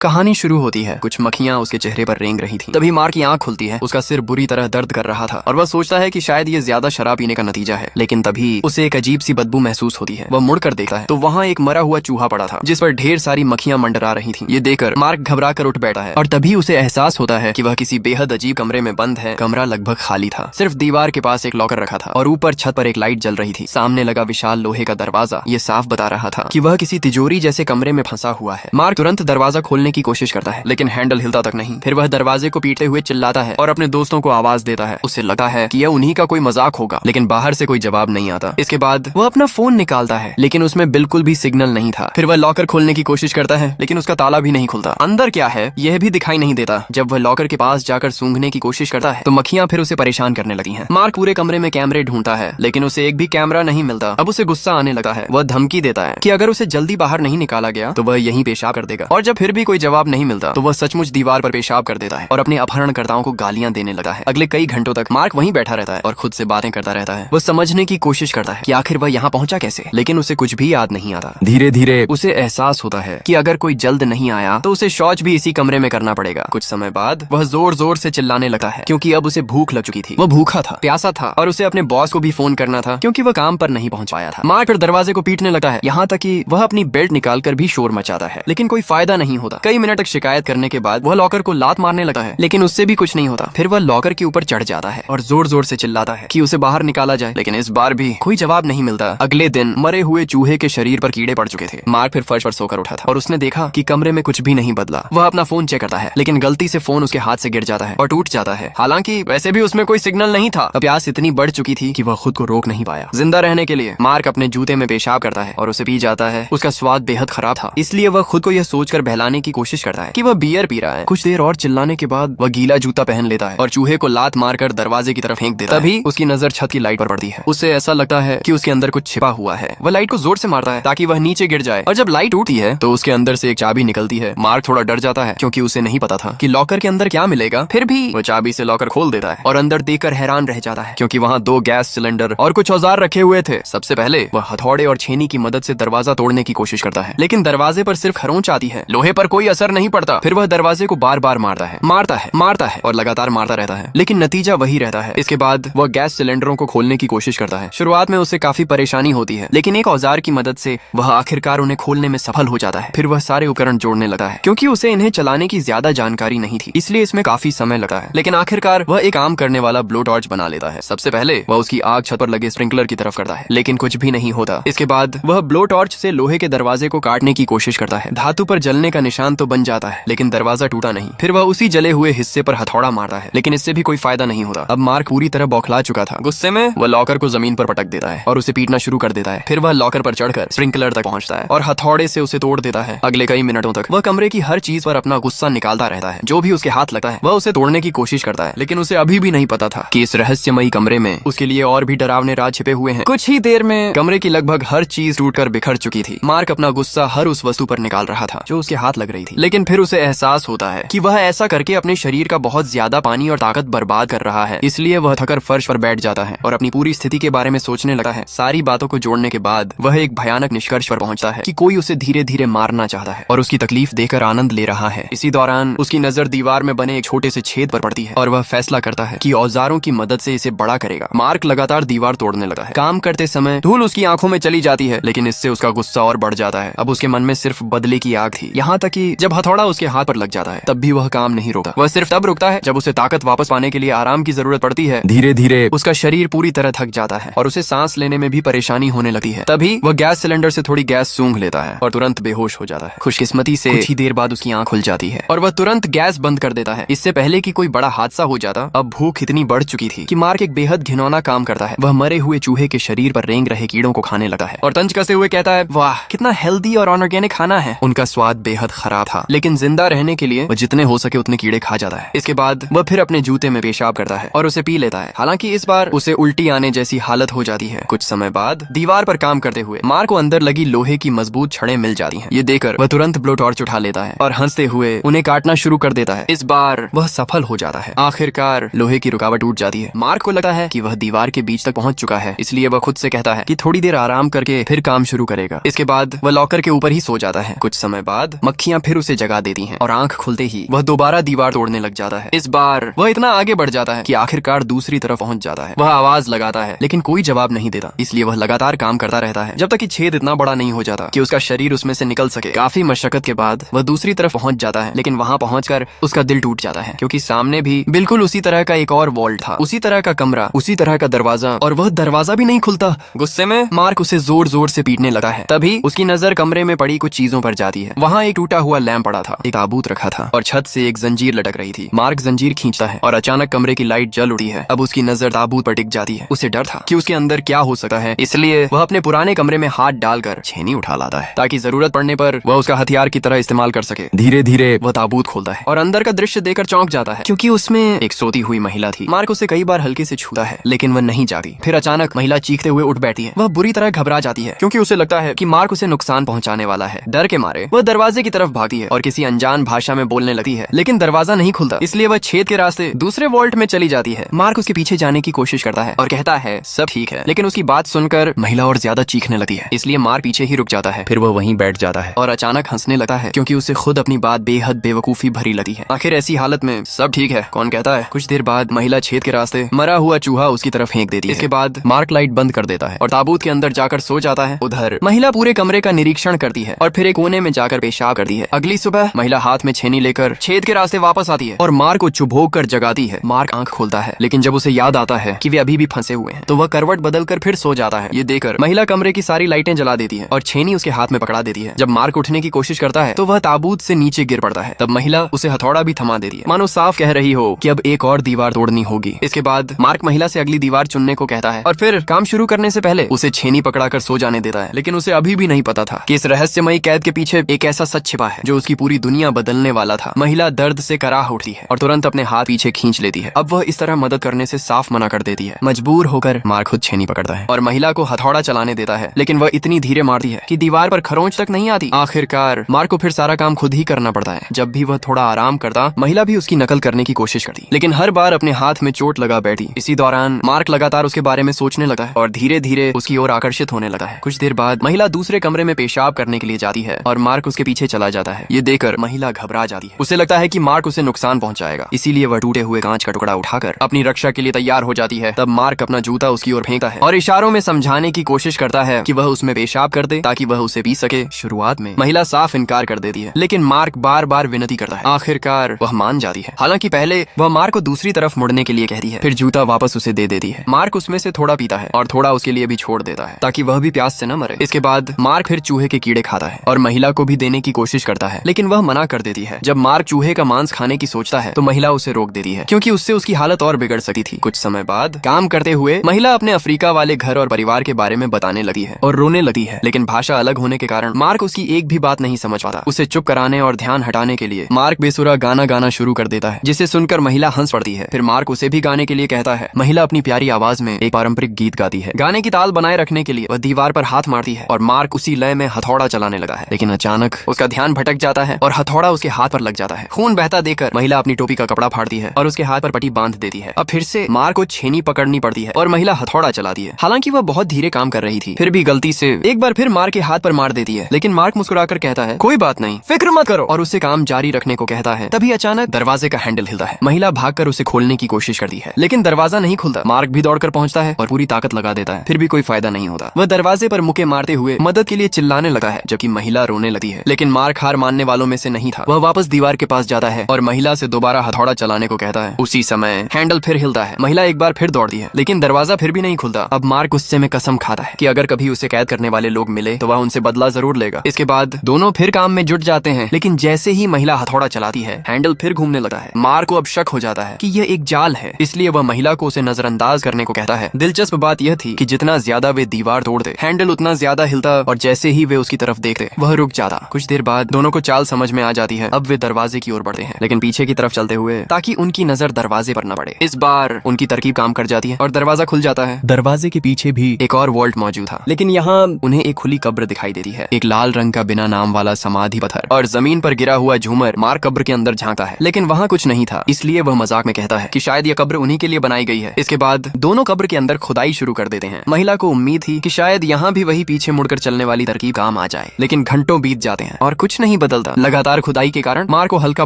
कहानी शुरू होती है। कुछ मक्खियां उसके चेहरे पर रेंग रही थीं। तभी मार्क की आंख खुलती है। उसका सिर बुरी तरह दर्द कर रहा था और वह सोचता है कि शायद ये ज्यादा शराब पीने का नतीजा है। लेकिन तभी उसे एक अजीब सी बदबू महसूस होती है। वह मुड़कर देखता है तो वहाँ एक मरा हुआ चूहा पड़ा था जिस पर ढेर सारी मक्खियां मंडरा रही थीं। ये देखकर मार्क घबरा कर उठ बैठा है और तभी उसे एहसास होता है कि वह किसी बेहद अजीब कमरे में बंद है। कमरा लगभग खाली था, सिर्फ दीवार के पास एक लॉकर रखा था और ऊपर छत पर एक लाइट जल रही थी। सामने लगा विशाल लोहे का दरवाजा ये साफ बता रहा था कि वह किसी तिजोरी जैसे कमरे में फंसा हुआ है। मार्क तुरंत दरवाजा खोलने की कोशिश करता है लेकिन हैंडल हिलता तक नहीं। फिर वह दरवाजे को पीटते हुए चिल्लाता है और अपने दोस्तों को आवाज देता है। उसे लगता है कि यह उन्हीं का कोई मजाक होगा, लेकिन बाहर से कोई जवाब नहीं आता। इसके बाद वह अपना फोन निकालता है लेकिन उसमें बिल्कुल भी सिग्नल नहीं था। फिर वह लॉकर खोलने की कोशिश करता है लेकिन उसका ताला भी नहीं खुलता। अंदर क्या है यह भी दिखाई नहीं देता। जब वह लॉकर के पास जाकर सूंघने की कोशिश करता है तो मक्खियां फिर उसे परेशान करने लगी हैं। मार्क पूरे कमरे में कैमरे ढूंढता है लेकिन उसे एक भी कैमरा नहीं मिलता। अब उसे गुस्सा आने लगा है। वह धमकी देता है कि अगर उसे जल्दी बाहर नहीं निकाला गया तो वह यहीं पेशाब कर देगा। और जब फिर भी कोई जवाब नहीं मिलता तो वह सचमुच दीवार पर पेशाब कर देता है और अपने अपहरणकर्ताओं को गालियां देने लगा है। अगले कई घंटों तक मार्क वहीं बैठा रहता है और खुद से बातें करता रहता है। वह समझने की कोशिश करता है कि आखिर वह यहाँ पहुंचा कैसे, लेकिन उसे कुछ भी याद नहीं आता। धीरे धीरे उसे एहसास होता है कि अगर कोई जल्द नहीं आया तो उसे शौच भी इसी कमरे में करना पड़ेगा। कुछ समय बाद वह जोर जोर से चिल्लाने लगता है क्योंकि अब उसे भूख लग चुकी थी। वह भूखा था, प्यासा था और उसे अपने बॉस को भी फोन करना था क्योंकि वह काम पर नहीं पहुंच पाया था। मार्क फिर दरवाजे को पीटने लगता है, यहाँ तक कि वह अपनी बेल्ट निकालकर भी शोर मचाता है लेकिन कोई फायदा नहीं होता। कई मिनट तक शिकायत करने के बाद वह लॉकर को लात मारने लगता है लेकिन उससे भी कुछ नहीं होता। फिर वह लॉकर के ऊपर चढ़ जाता है और जोर जोर से चिल्लाता है कि उसे बाहर निकाला जाए, लेकिन इस बार भी कोई जवाब नहीं मिलता। अगले दिन मरे हुए चूहे के शरीर पर कीड़े पड़ चुके थे। मार्क फिर फर्श पर सोकर उठा था और उसने देखा कि कमरे में कुछ भी नहीं बदला। वह अपना फोन चेक करता है लेकिन गलती से फोन उसके हाथ से गिर जाता है और टूट जाता है। हालांकि वैसे भी उसमें कोई सिग्नल नहीं था। प्यास इतनी बढ़ चुकी थी कि वह खुद को रोक नहीं पाया। जिंदा रहने के लिए मार्क अपने जूते में पेशाब करता है और उसे पी जाता है। उसका स्वाद बेहद खराब था, इसलिए वह खुद को यह सोचकर बहलाने की कोशिश करता है कि वह बियर पी रहा है। कुछ देर और चिल्लाने के बाद वह गीला जूता पहन लेता है और चूहे को लात मारकर दरवाजे की तरफ फेंक देता है। तभी उसकी नजर छत की लाइट पर पड़ती है। उसे ऐसा लगता है कि उसके अंदर कुछ छिपा हुआ है। वह लाइट को जोर से मारता है ताकि वह नीचे गिर जाए और जब लाइट उठती है तो उसके अंदर से एक चाबी निकलती है। मार्क थोड़ा डर जाता है क्योंकि उसे नहीं पता था कि लॉकर के अंदर क्या मिलेगा। फिर भी वह चाबी से लॉकर खोल देता है और अंदर देखकर हैरान रह जाता है क्योंकि वहाँ 2 गैस सिलेंडर और कुछ औजार रखे हुए थे। सबसे पहले वह हथौड़े और छेनी की मदद से दरवाजा तोड़ने की कोशिश करता है लेकिन दरवाजे पर सिर्फ खरोंच आती है, लोहे पर कोई असर नहीं पड़ता। फिर वह दरवाजे को बार बार मारता है और लगातार मारता रहता है लेकिन नतीजा वही रहता है। इसके बाद वह गैस सिलेंडरों को खोलने की कोशिश करता है। शुरुआत में उसे काफी परेशानी होती है लेकिन एक औजार की मदद से वह आखिरकार उन्हें खोलने में सफल हो जाता है। फिर वह सारे उपकरण जोड़ने लगता है क्योंकि उसे इन्हें चलाने की ज्यादा जानकारी नहीं थी, इसलिए इसमें काफी समय लगता है। लेकिन आखिरकार वह एक काम करने वाला ब्लो टॉर्च बना लेता है। सबसे पहले वह उसकी आग छत पर लगे स्प्रिंकलर की तरफ करता है लेकिन कुछ भी नहीं होता। इसके बाद वह ब्लो टॉर्च से लोहे के दरवाजे को काटने की कोशिश करता है। धातु पर जलने का निशान तो बन जाता है लेकिन दरवाजा टूटा नहीं। फिर वह उसी जले हुए हिस्से पर हथौड़ा मारता है लेकिन इससे भी कोई फायदा नहीं होता। अब मार्क पूरी तरह बौखला चुका था। गुस्से में वह लॉकर को जमीन पर पटक देता है और उसे पीटना शुरू कर देता है। फिर वह लॉकर पर चढ़कर स्प्रिंकलर तक पहुंचता है और हथौड़े से उसे तोड़ देता है। अगले कई मिनटों तक वह कमरे की हर चीज पर अपना गुस्सा निकालता रहता है। जो भी उसके हाथ लगता है वह उसे तोड़ने की कोशिश करता है लेकिन उसे अभी भी नहीं पता था कि इस रहस्यमयी कमरे में उसके लिए और भी डरावने राज छिपे हुए हैं। कुछ ही देर में कमरे की लगभग हर चीज टूटकर बिखर चुकी थी। मार्क अपना गुस्सा हर उस वस्तु पर निकाल रहा था जो उसके हाथ लग रही थी, लेकिन फिर उसे एहसास होता है कि वह ऐसा करके अपने शरीर का बहुत ज्यादा पानी और ताकत बर्बाद कर रहा है। इसलिए वह थकर फर्श पर बैठ जाता है और अपनी पूरी स्थिति के बारे में सोचने लगता है। सारी बातों को जोड़ने के बाद वह एक भयानक निष्कर्ष पर पहुंचता है कि कोई उसे धीरे धीरे मारना चाहता है और उसकी तकलीफ देकर आनंद ले रहा है। इसी दौरान उसकी नजर दीवार में बने एक छोटे से छेद पर पड़ती है और वह फैसला करता है कि औजारों की मदद से इसे बड़ा करेगा। मार्क लगातार दीवार तोड़ने लगा है। काम करते समय धूल उसकी आंखों में चली जाती है लेकिन इससे उसका गुस्सा और बढ़ जाता है। अब उसके मन में सिर्फ बदले की आग थी, यहाँ तक कि जब हथौड़ा उसके हाथ पर लग जाता है तब भी वह काम नहीं रोकता। वह सिर्फ तब रुकता है जब उसे ताकत वापस पाने के लिए आराम की जरूरत पड़ती है। धीरे धीरे उसका शरीर पूरी तरह थक जाता है और उसे सांस लेने में भी परेशानी होने लगती है। तभी वह गैस सिलेंडर से थोड़ी गैस सूंघ लेता है और तुरंत बेहोश हो जाता है। खुशकिस्मती से कुछ ही देर बाद उसकी आंख खुल जाती है और वह तुरंत गैस बंद कर देता है। इससे पहले कि कोई बड़ा हादसा हो जाता अब भूख इतनी बढ़ चुकी थी कि मार्क एक बेहद घिनौना काम करता है। वह मरे हुए चूहे के शरीर पर रेंग रहे कीड़ों को खाने लगता है और तंज कसते हुए कहता है, वाह कितना हेल्दी और ऑर्गेनिक खाना है। उनका स्वाद बेहद खराब था लेकिन जिंदा रहने के लिए वह जितने हो सके उतने कीड़े खा जाता है। इसके बाद वह फिर अपने जूते में पेशाब करता है और उसे पी लेता है। हालांकि इस बार उसे उल्टी आने जैसी हालत हो जाती है। कुछ समय बाद दीवार पर काम करते हुए मार्क को अंदर लगी लोहे की मजबूत छड़ें मिल जाती हैं। ये देखकर वह तुरंत ब्लो टॉर्च उठा लेता है और हंसते हुए उन्हें काटना शुरू कर देता है। इस बार वह सफल हो जाता है। आखिरकार लोहे की रुकावट टूट जाती है। मार्क को लगता है कि वह दीवार के बीच तक पहुंच चुका है, इसलिए वह खुद से कहता है कि थोड़ी देर आराम करके फिर काम शुरू करेगा। इसके बाद वह लॉकर के ऊपर ही सो जाता है। कुछ समय बाद मक्खियां फिर उसे जगा देती हैं और आंख खुलते ही वह दोबारा दीवार तोड़ने लग जाता है। इस बार वह इतना आगे बढ़ जाता है कि आखिरकार दूसरी तरफ पहुंच जाता है। वह आवाज लगाता है लेकिन कोई जवाब नहीं देता, इसलिए वह लगातार काम करता रहता है जब तक कि छेद इतना बड़ा नहीं हो जाता कि उसका शरीर उसमें से निकल सके। काफी मशक्कत के बाद वह दूसरी तरफ पहुंच जाता है, लेकिन वहां पहुंचकर उसका दिल टूट जाता है क्योंकि सामने भी बिल्कुल उसी तरह का एक और वॉल्ट था, उसी तरह का कमरा, उसी तरह का दरवाजा, और वह दरवाजा भी नहीं खुलता। गुस्से में मार्क उसे जोर जोर से पीटने लगा है। तभी उसकी नजर कमरे में पड़ी कुछ चीजों पर जाती है। वहाँ एक टूटा हुआ लैंप पड़ा था, एक ताबूत रखा था और छत से एक जंजीर लटक रही थी। मार्क जंजीर खींचता है और अचानक कमरे की लाइट जल उठी है। अब उसकी नजर ताबूत पर टिक जाती है। उसे डर था कि उसके अंदर क्या हो सकता है, इसलिए वह अपने पुराने कमरे में हाथ डालकर छेनी उठा लाता है ताकि जरूरत पड़ने पर वह उसका हथियार की तरह इस्तेमाल कर सके। धीरे धीरे वह ताबूत खोलता है और अंदर का दृश्य देखकर चौंक जाता है क्योंकि उसमें एक सोती हुई महिला थी। मार्क उसे कई बार हल्के से छूता है लेकिन वह नहीं जागी। फिर अचानक महिला चीखते हुए उठ बैठती है। वह बुरी तरह घबरा जाती है क्योंकि उसे लगता है कि मार्क उसे नुकसान पहुंचाने वाला है। डर के मारे वह दरवाजे की तरफ भागती है और किसी अनजान भाषा में बोलने लगती है, लेकिन दरवाजा नहीं खुलता, इसलिए वह छेद के रास्ते दूसरे वॉल्ट में चली जाती है। मार्क उसके पीछे जाने की कोशिश करता है और कहता है सब ठीक है, लेकिन उसकी बात सुनकर महिला और ज्यादा चीखने लगती है, इसलिए मार्क पीछे ही रुक जाता है। फिर वह वहीं बैठ जाता है और अचानक हंसने लगता है क्योंकि उसे खुद अपनी बात बेहद बेवकूफी भरी लगी है। आखिर ऐसी हालत में सब ठीक है कौन कहता है। कुछ देर बाद महिला छेद के रास्ते मरा हुआ चूहा उसकी तरफ फेंक देती है। इसके बाद मार्क लाइट बंद कर देता है और ताबूत के अंदर जाकर सो जाता है। उधर महिला पूरे कमरे का निरीक्षण करती है और फिर एक कोने में जाकर पेशाब करती है। अगली सुबह महिला हाथ में छेनी लेकर छेद के रास्ते वापस आती है और मार्क को चुभोग कर जगाती है। मार्क आंख खोलता है लेकिन जब उसे याद आता है कि वे अभी भी फंसे हुए हैं तो वह करवट बदलकर फिर सो जाता है। ये देखकर महिला कमरे की सारी लाइटें जला देती है और छेनी उसके हाथ में पकड़ा देती है। जब मार्क उठने की कोशिश करता है तो वह ताबूत से नीचे गिर पड़ता है। तब महिला उसे हथौड़ा भी थमा देती है, मानो साफ कह रही हो कि अब एक और दीवार तोड़नी होगी। इसके बाद मार्क महिला से अगली दीवार चुनने को कहता है और फिर काम शुरू करने से पहले उसे छेनी पकड़ाकर सो जाने देता है। लेकिन उसे अभी भी नहीं पता था कि इस रहस्यमयी कैद के पीछे एक ऐसा सच छिपा है जो उसकी पूरी दुनिया बदलने वाला था। महिला दर्द से कराह उठती है और तुरंत अपने हाथ पीछे खींच लेती है। अब वह इस तरह मदद करने से साफ मना कर देती है। मजबूर होकर मार्क खुद छेनी पकड़ता है और महिला को हथौड़ा चलाने देता है, लेकिन वह इतनी धीरे मारती है कि दीवार पर खरोंच तक नहीं आती। आखिरकार मार्क को फिर सारा काम खुद ही करना पड़ता है। जब भी वह थोड़ा आराम करता, महिला भी उसकी नकल करने की कोशिश करती, लेकिन हर बार अपने हाथ में चोट लगा बैठी। इसी दौरान मार्क लगातार उसके बारे में सोचने लगा है और धीरे धीरे उसकी ओर आकर्षित होने लगा है। कुछ देर बाद महिला दूसरे कमरे में पेशाब करने के लिए जाती है और मार्क उसके पीछे चला जाता है। ये देखकर महिला घबरा जाती है। उसे लगता है कि मार्क उसे नुकसान पहुंचाएगा, इसीलिए वह टूटे हुए कांच का टुकड़ा उठाकर अपनी रक्षा के लिए तैयार हो जाती है। तब मार्क अपना जूता उसकी ओर फेंकता है और इशारों में समझाने की कोशिश करता है कि वह उसमें पेशाब कर दे ताकि वह उसे पी सके। शुरुआत में महिला साफ इनकार कर देती है, लेकिन मार्क बार बार विनती करता है। आखिरकार वह मान जाती है। हालांकि पहले वह मार्क को दूसरी तरफ मुड़ने के लिए कहती है, फिर जूता वापस उसे दे देती है। मार्क उसमें से थोड़ा पीता है और थोड़ा उसके लिए भी छोड़ देता है ताकि वह भी प्यास से न मरे। इसके बाद मार्क फिर चूहे के कीड़े खाता है और महिला को भी देने की कोशिश करता है, लेकिन वह मना कर देती है। जब मार्क चूहे का मांस खाने की सोचता है तो महिला उसे रोक देती है क्योंकि उससे उसकी हालत और बिगड़ सकती थी। कुछ समय बाद काम करते हुए महिला अपने अफ्रीका वाले घर और परिवार के बारे में बताने लगी है और रोने लगी है, लेकिन भाषा अलग होने के कारण मार्क उसकी एक भी बात नहीं समझ पाता। उसे चुप कराने और ध्यान हटाने के लिए मार्क बेसुरा गाना गाना शुरू कर देता है, जिसे सुनकर महिला हंस पड़ती है। फिर मार्क उसे भी गाने के लिए कहता है। महिला अपनी प्यारी आवाज में एक पारंपरिक गीत गाती है। गाने की ताल बनाए रखने के लिए वह दीवार पर हाथ मारती है और मार्क उसी लय में हथौड़ा चलाने लगा है, लेकिन अचानक उसका ध्यान भटक जाता है और हथौड़ा उसके हाथ पर लग जाता है। खून बहता देखकर महिला अपनी टोपी का कपड़ा फाड़ती है और उसके हाथ पर पट्टी बांध देती है। अब फिर से मार्क को छेनी पकड़नी पड़ती है और महिला हथौड़ा चलाती है। हालांकि वह बहुत धीरे काम कर रही थी, फिर भी गलती से एक बार फिर मार्क के हाथ पर मार देती है, लेकिन मार्क मुस्कुराकर कहता है कोई बात नहीं, फिक्र मत करो, और उसे काम जारी रखने को कहता है। तभी अचानक दरवाजे का हैंडल हिलता है। महिला भागकर उसे खोलने की कोशिश करती है, लेकिन दरवाजा नहीं खुलता। मार्क भी दौड़कर पहुंचता है और पूरी ताकत लगा देता है, फिर भी कोई फायदा नहीं होता। वह दरवाजे पर मुक्के मारते हुए मदद के लिए चिल्लाने लगा है, जबकि महिला रोने लगती है, लेकिन मार्क हार मानने वालों में से नहीं था। वह वापस दीवार के पास जाता है और महिला से दोबारा हथौड़ा चलाने को कहता है। उसी समय हैंडल फिर हिलता है। महिला एक बार फिर दौड़ती है, लेकिन दरवाजा फिर भी नहीं खुलता। अब मार्क गुस्से में कसम खाता है कि अगर कभी उसे कैद करने वाले लोग मिले तो वह उनसे बदला जरूर लेगा। इसके बाद दोनों फिर काम में जुट जाते हैं, लेकिन जैसे ही महिला हथौड़ा चलाती है, हैंडल फिर घूमने लगता है। मार्क को अब शक हो जाता है कि यह एक जाल है, इसलिए वह महिला को उसे नजरअंदाज करने को कहता है। दिलचस्प बात यह थी कि जितना ज्यादा वे दीवार तोड़ते, हैंडल उतना ज्यादा हिलता और जैसे ही वे उसकी तरफ देखते, वह रुक जाता। कुछ देर बाद दोनों को चाल समझ में आ जाती है। अब वे दरवाजे की ओर बढ़ते हैं, लेकिन पीछे की तरफ चलते हुए, ताकि उनकी नजर दरवाजे पर न पड़े। इस बार उनकी तरकीब काम कर जाती है और दरवाजा खुल जाता है। दरवाजे के पीछे भी एक और वॉल्ट मौजूद था, लेकिन यहाँ उन्हें एक खुली कब्र दिखाई देती है। एक लाल रंग का बिना नाम वाला समाधि पत्थर और जमीन पर गिरा हुआ झूमर। मार्क कब्र के अंदर झांकता है, लेकिन वहाँ कुछ नहीं था, इसलिए वह मजाक में कहता है कि शायद यह कब्र उन्हीं के लिए बनाई गई है। इसके बाद दोनों कब्र के अंदर खुदाई शुरू कर देते हैं। महिला को उम्मीद थी कि शायद यहाँ भी वही पीछे मुड़कर चलने वाली तरकीब काम आ जाए, लेकिन घंटों बीत जाते हैं और कुछ नहीं बदलता। लगातार खुदाई के कारण मार्क को हल्का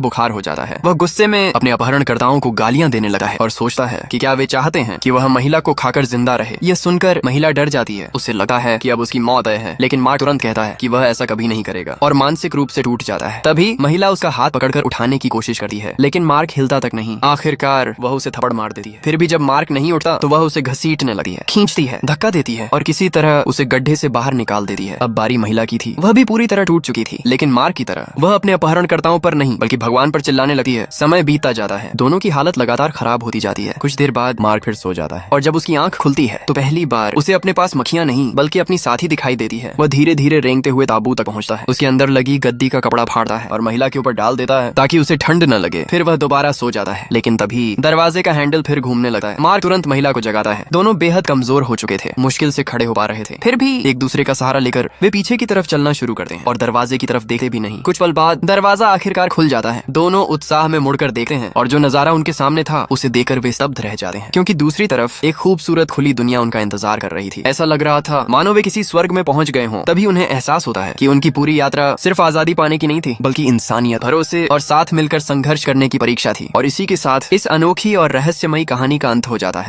बुखार हो जाता है। वह गुस्से में अपने अपहरणकर्ताओं को गालियां देने लगा है और सोचता है कि क्या वे चाहते हैं कि वह महिला को खाकर जिंदा रहे। यह सुनकर महिला डर जाती है। उसे लगता है कि अब उसकी मौत तय है, लेकिन मार्क तुरंत कहता है कि वह ऐसा कभी नहीं करेगा और मानसिक रूप से टूट जाता है। तभी महिला उसका हाथ पकड़कर उठाने की कोशिश करती है, लेकिन मार्क हिलता तक नहीं। आखिरकार वह उसे थप्पड़ मार देती है। फिर भी जब मार्क नहीं उठता तो वह उसे घसीटने लगती है, खींचती है, धक्का देती है और किसी तरह उसे गड्ढे से बाहर निकाल देती है। अब बारी महिला की थी। वह भी पूरी तरह टूट चुकी थी, लेकिन मार्क की तरह वह अपने अपहरणकर्ताओं पर नहीं बल्कि भगवान पर चिल्लाने लगती है। समय बीतता जाता है। दोनों की हालत लगातार खराब होती जाती है। कुछ देर बाद मार्क फिर सो जाता है और जब उसकी आंख खुलती है तो पहली बार उसे अपने पास मक्खियां नहीं बल्कि अपनी साथी दिखाई देती है। वह धीरे धीरे रेंगते हुए ताबू तक पहुंचता है। उसके अंदर लगी गद्दी का कपड़ा फाड़ता है और महिला के ऊपर डाल देता है ताकि उसे ठंड न लगे। फिर वह दोबारा सो जाता है, लेकिन तभी दरवाजे का हैंडल फिर घूमने लगता है। मार्क तुरंत महिला को जगाता है। दोनों बेहद कमजोर हो चुके थे, मुश्किल से खड़े हो पा रहे थे। फिर भी एक दूसरे का सहारा लेकर वे पीछे की तरफ चलना शुरू करते हैं और दरवाजे की तरफ देखते भी नहीं। कुछ पल बाद दरवाजा आखिरकार खुल जाता है। दोनों उत्साह में मुड़कर देखते हैं और जो नजारा उनके सामने था उसे देखकर वे स्तब्ध रह जाते हैं, क्योंकि दूसरी तरफ एक खूबसूरत खुली दुनिया उनका इंतजार कर रही थी। ऐसा लग रहा था मानो वे किसी स्वर्ग में पहुंच गए हों। तभी उन्हें एहसास होता है कि उनकी पूरी यात्रा सिर्फ आजादी पाने की नहीं थी बल्कि इंसानियत, भरोसे और साथ मिलकर संघर्ष करने की परीक्षा थी। और इसी के साथ इस अनोखी और रहस्यमयी कहानी का अंत हो जाता है।